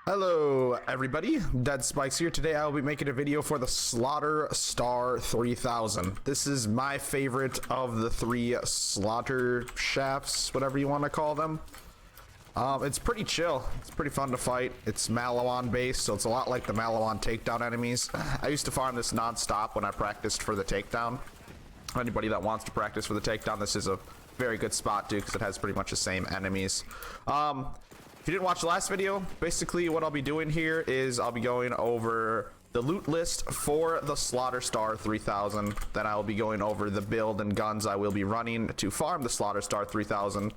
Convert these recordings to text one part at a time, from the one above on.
Hello everybody, Dead Spikes here. Today I will be making a video for the Slaughter Star 3000. This is my favorite of the three slaughter shafts, whatever you want to call them. It's pretty chill. It's pretty fun to fight. It's Malawan based, so it's a lot like the Malawan takedown enemies. I used to farm this non-stop when I practiced for the takedown. Anybody that wants to practice for the takedown, this is a very good spot too, because it has pretty much the same enemies. If you didn't watch the last video, basically what I'll be doing here is I'll be going over the loot list for the Slaughter Star 3000. Then I will be going over the build and guns I will be running to farm the Slaughter Star 3000.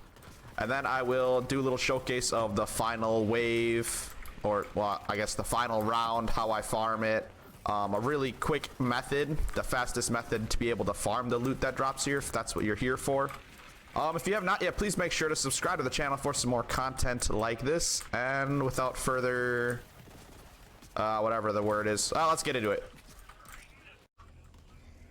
And then I will do a little showcase of the final wave, or well, I guess the final round, how I farm it. A really quick method, the fastest method to be able to farm the loot that drops here, if that's what you're here for. If you have not yet, please make sure to subscribe to the channel for some more content like this. And without further, whatever the word is, let's get into it.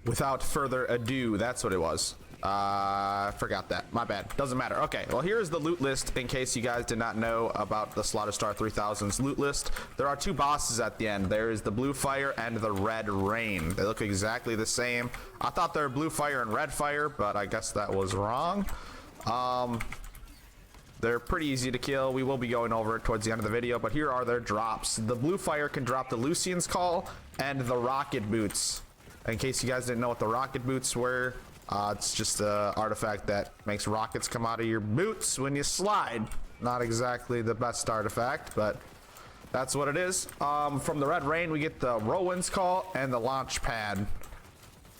Without further ado, that's what it was. I forgot that. My bad. Doesn't matter. Okay, well, here is the loot list in case you guys did not know about the Slaughter Star 3000's loot list. There are two bosses at the end. There is the Blue Fire and the Red Rain. They look exactly the same. I thought they were Blue Fire and Red Fire, but I guess that was wrong. They're pretty easy to kill. We will be going over it towards the end of the video, but here are their drops. The Blue Fire can drop the Lucian's Call and the Rocket Boots. In case you guys didn't know what the Rocket Boots were, it's just an artifact that makes rockets come out of your boots when you slide. Not exactly the best artifact, but that's what it is. From the Red Rain, we get the Rowan's Call and the Launch Pad.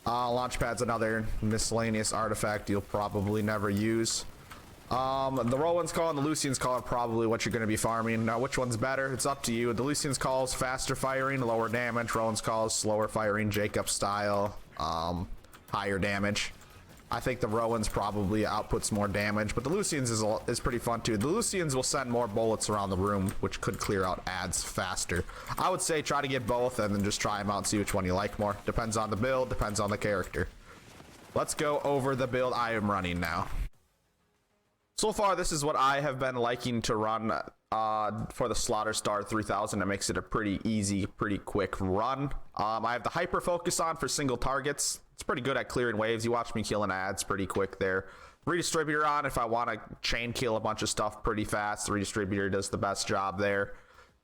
Launch Pad's another miscellaneous artifact you'll probably never use. The Rowan's Call and the Lucian's Call are probably what you're going to be farming. Now, which one's better? It's up to you. The Lucian's Call is faster firing, lower damage. Rowan's Call is slower firing, Jacob style, higher damage. I think the Rowan's probably outputs more damage, but the Lucian's is pretty fun too. The Lucian's will send more bullets around the room, which could clear out ads faster. I would say try to get both and then just try them out and see which one you like more. Depends on the build, depends on the character. Let's go over the build I am running now. So far, this is what I have been liking to run for the Slaughter Star 3000. It makes it a pretty easy, pretty quick run. I have the Hyper Focus on for single targets. It's pretty good at clearing waves. You watch me killing ads pretty quick there. Redistributor on if I want to chain kill a bunch of stuff pretty fast. The Redistributor does the best job there.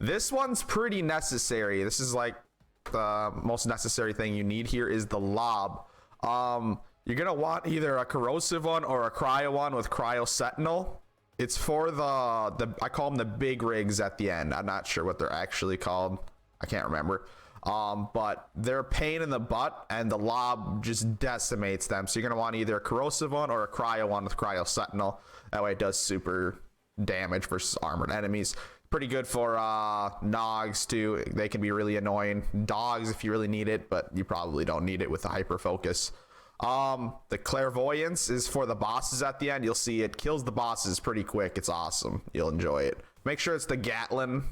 This one's pretty necessary. This is like the most necessary thing you need here is the Lob. You're going to want either a corrosive one or a cryo one with cryo sentinel. It's for the I call them the big rigs at the end. I'm not sure what they're actually called. I can't remember. But they're a pain in the butt and the Lob just decimates them. So you're going to want either a corrosive one or a cryo one with cryo sentinel. That way it does super damage versus armored enemies. Pretty good for Nogs too. They can be really annoying. Dogs if you really need it, but you probably don't need it with the Hyper Focus. The Clairvoyance is for the bosses at the end. You'll see it kills the bosses pretty quick. It's awesome. You'll enjoy it. Make sure it's the Gatlin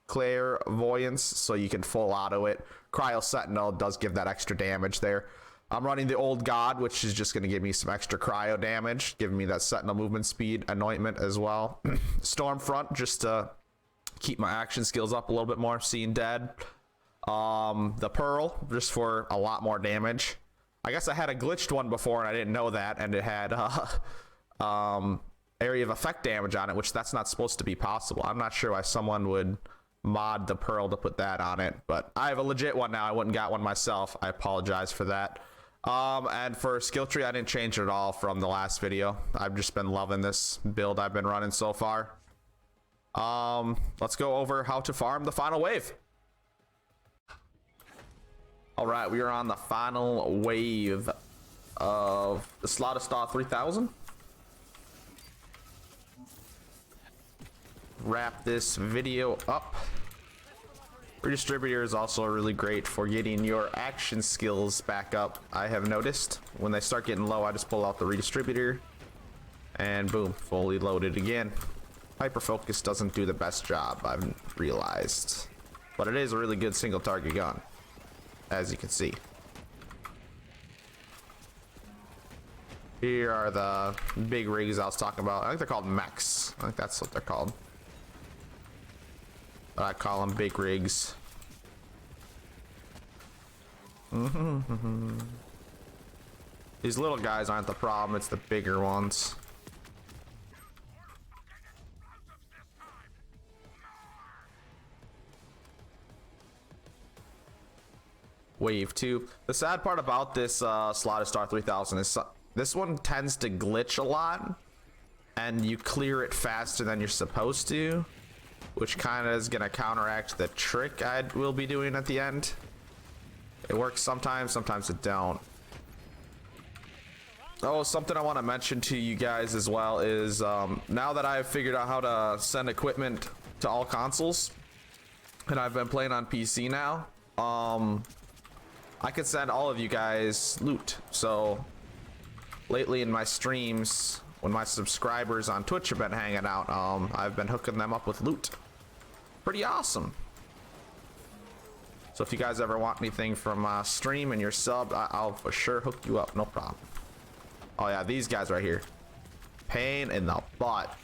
Clairvoyance so you can full auto it. Cryo Sentinel does give that extra damage there. I'm running the Old God, which is just going to give me some extra cryo damage, giving me that Sentinel movement speed anointment as well. Stormfront just to keep my action skills up a little bit more, seeing dead. The Pearl just for a lot more damage. I guess I had a glitched one before and I didn't know that, and it had area of effect damage on it, which that's not supposed to be possible. I'm not sure why someone would mod the Pearl to put that on it, but I have a legit one now. I wouldn't got one myself. I apologize for that. And for skill tree, I didn't change it at all from the last video. I've just been loving this build I've been running so far. Let's go over how to farm the final wave. All right, we are on the final wave of the Slaughter Star 3000. Wrap this video up. Redistributor is also really great for getting your action skills back up. I have noticed when they start getting low, I just pull out the Redistributor and boom, fully loaded again. Hyper Focus doesn't do the best job, I've realized, but it is a really good single target gun, as you can see. Here are the big rigs I was talking about. I think they're called mechs. I think that's what they're called. I call them big rigs. These little guys aren't the problem, it's the bigger ones. Wave 2. The sad part about this Slaughter Star 3000 is this one tends to glitch a lot, and you clear it faster than you're supposed to, which kind of is going to counteract the trick I will be doing at the end. It works sometimes, sometimes it don't. Oh, something I want to mention to you guys as well is now that I've figured out how to send equipment to all consoles, and I've been playing on PC now, I could send all of you guys loot. So lately in my streams, when my subscribers on Twitch have been hanging out, I've been hooking them up with loot. Pretty awesome. So if you guys ever want anything from stream and you're subbed, I'll for sure hook you up, no problem. Oh yeah, these guys right here. Pain in the butt.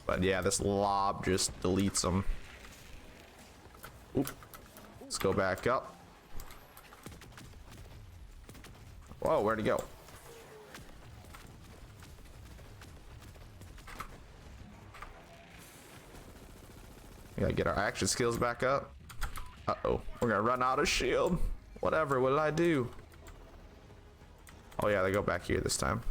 But yeah, this lob just deletes them. Oop. Let's go back up. Whoa, where'd he go? We gotta get our action skills back up. Uh-oh, we're gonna run out of shield. Whatever, what did I do? Oh yeah, they go back here this time.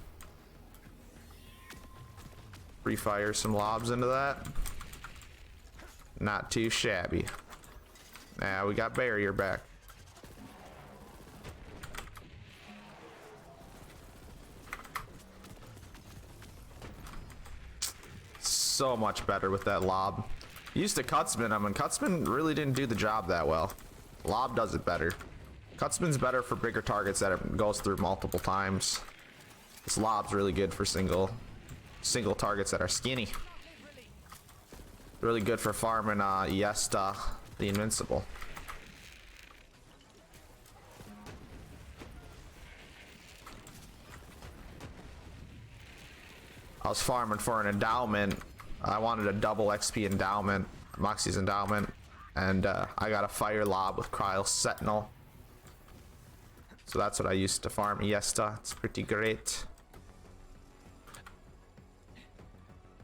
Refire some lobs into that. Not too shabby. Now we got barrier back. So much better with that lob. Used to Cutsman them, and Cutsman really didn't do the job that well. Lob does it better. Cutsman's better for bigger targets that it goes through multiple times. This lob's really good for single targets that are skinny. Really good for farming Iesta, the Invincible. I was farming for an endowment. I wanted a double XP endowment, Moxie's endowment, and I got a fire lob with Cryo Sentinel. So that's what I used to farm Iesta. It's pretty great.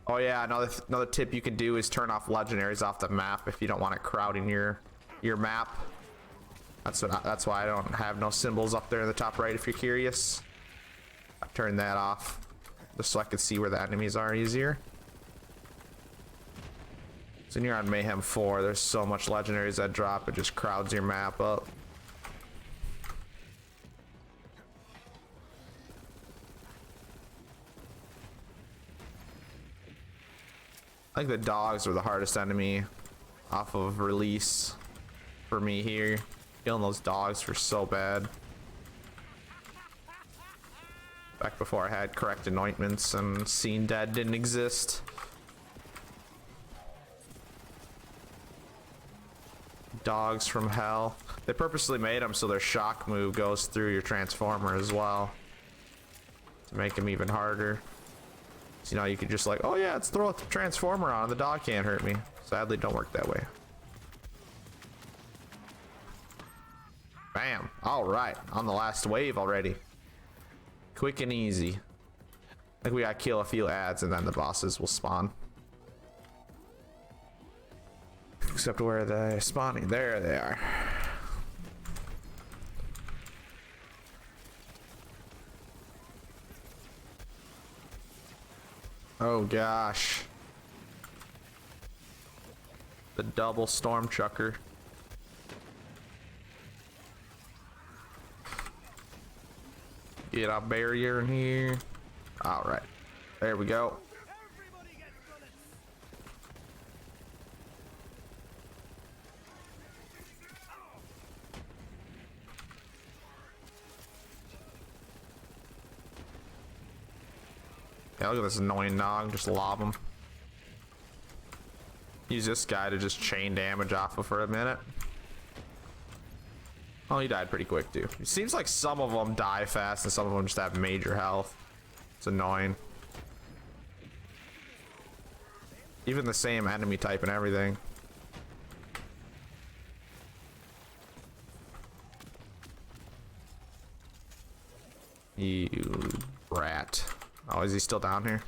Oh yeah, another tip you can do is turn off legendaries off the map if you don't want it crowding your map. That's why I don't have no symbols up there in the top right if you're curious. I turned that off just so I could see where the enemies are easier. So when you're on Mayhem 4, there's so much legendaries that drop, it just crowds your map up. I think the dogs are the hardest enemy off of release for me here. Killing those dogs were so bad. Back before I had correct anointments and Seen Dead didn't exist. Dogs from hell. They purposely made them so their shock move goes through your transformer as well, to make them even harder. So, you know, you could just like, oh yeah, let's throw a transformer on, the dog can't hurt me. Sadly, don't work that way. Bam. All right, on the last wave already. Quick and easy. I think we gotta kill a few ads and then the bosses will spawn. Except where they're spawning. There they are. Oh gosh. The double storm chucker. Get a barrier in here. All right. There we go. Yeah, look at this annoying nog. Just lob him. Use this guy to just chain damage off of for a minute. Oh, he died pretty quick too. It seems like some of them die fast and some of them just have major health. It's annoying. Even the same enemy type and everything. You rat. Oh, is he still down here?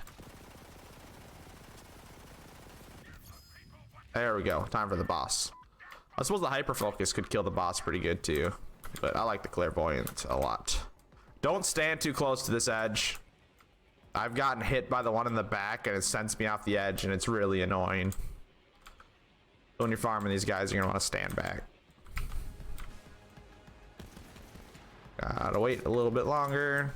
There we go. Time for the boss. I suppose the hyper focus could kill the boss pretty good too, but I like the clairvoyant a lot. Don't stand too close to this edge. I've gotten hit by the one in the back and it sends me off the edge and it's really annoying. When you're farming these guys, you're gonna want to stand back. Gotta wait a little bit longer.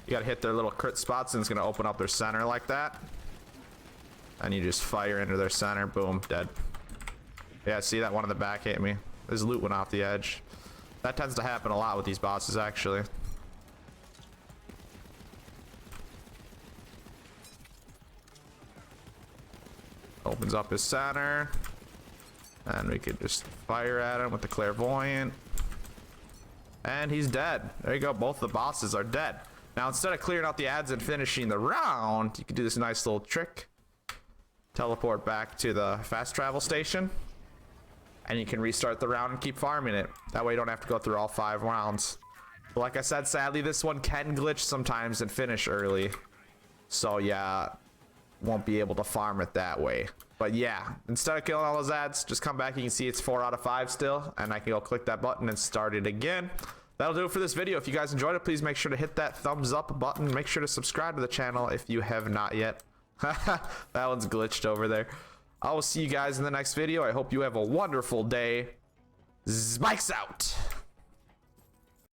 You gotta hit their little crit spots and it's gonna open up their center like that. And you just fire into their center, boom, dead. Yeah, see that one in the back hit me. His loot went off the edge. That tends to happen a lot with these bosses, actually. Opens up his center. And we could just fire at him with the clairvoyant. And he's dead. There you go, both the bosses are dead. Now, instead of clearing out the ads and finishing the round, you can do this nice little trick. Teleport back to the fast travel station. And you can restart the round and keep farming it. That way you don't have to go through all 5 rounds. But like I said, sadly, this one can glitch sometimes and finish early. So yeah, won't be able to farm it that way. But yeah, instead of killing all those ads, just come back. You can see it's 4 out of 5 still. And I can go click that button and start it again. That'll do it for this video. If you guys enjoyed it, please make sure to hit that thumbs up button. Make sure to subscribe to the channel if you have not yet. That one's glitched over there. I will see you guys in the next video. I hope you have a wonderful day. Spikes out.